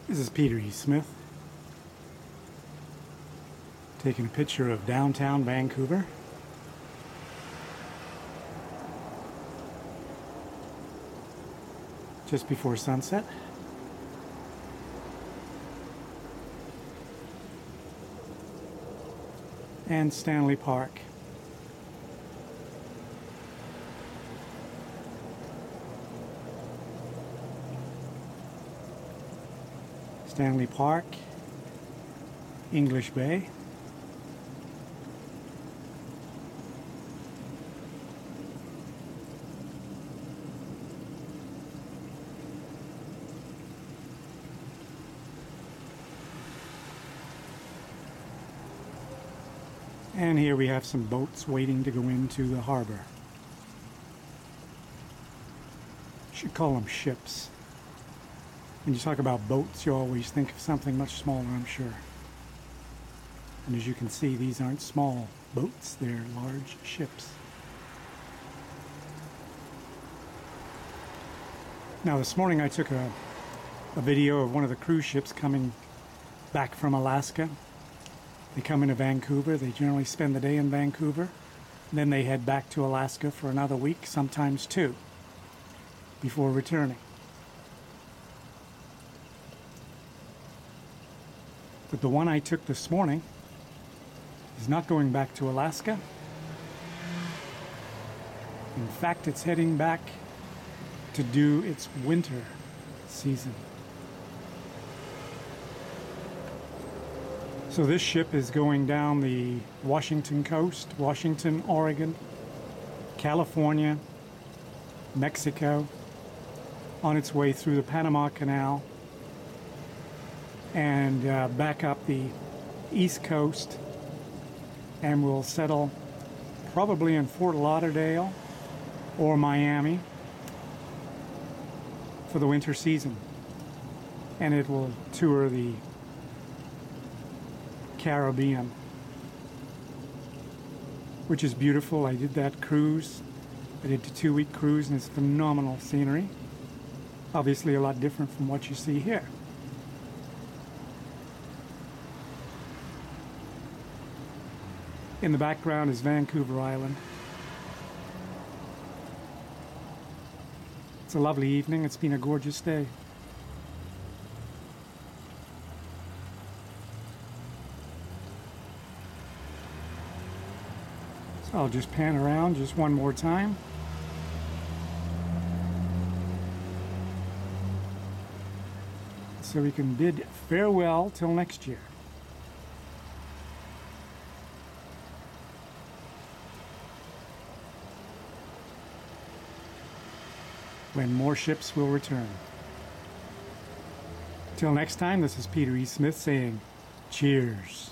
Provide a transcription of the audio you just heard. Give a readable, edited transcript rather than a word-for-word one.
This is Peter E. Smith, taking a picture of downtown Vancouver. Just before sunset. And Stanley Park. Stanley Park, English Bay. And here we have some boats waiting to go into the harbor. Should call them ships. When you talk about boats, you always think of something much smaller, I'm sure. And as you can see, these aren't small boats, they're large ships. Now this morning I took a video of one of the cruise ships coming back from Alaska. They come into Vancouver, they generally spend the day in Vancouver, and then they head back to Alaska for another week, sometimes two, before returning. But the one I took this morning is not going back to Alaska. In fact, it's heading back to do its winter season. So this ship is going down the Washington coast, Washington, Oregon, California, Mexico, on its way through the Panama Canal, and back up the East Coast, and will settle probably in Fort Lauderdale or Miami for the winter season. And it will tour the Caribbean, which is beautiful. I did that cruise. I did the 2-week cruise, and it's phenomenal scenery. Obviously a lot different from what you see here. In the background is Vancouver Island. It's a lovely evening. It's been a gorgeous day. So I'll just pan around just one more time. So we can bid farewell till next year. When more ships will return. Till next time, this is Peter E. Smith saying cheers.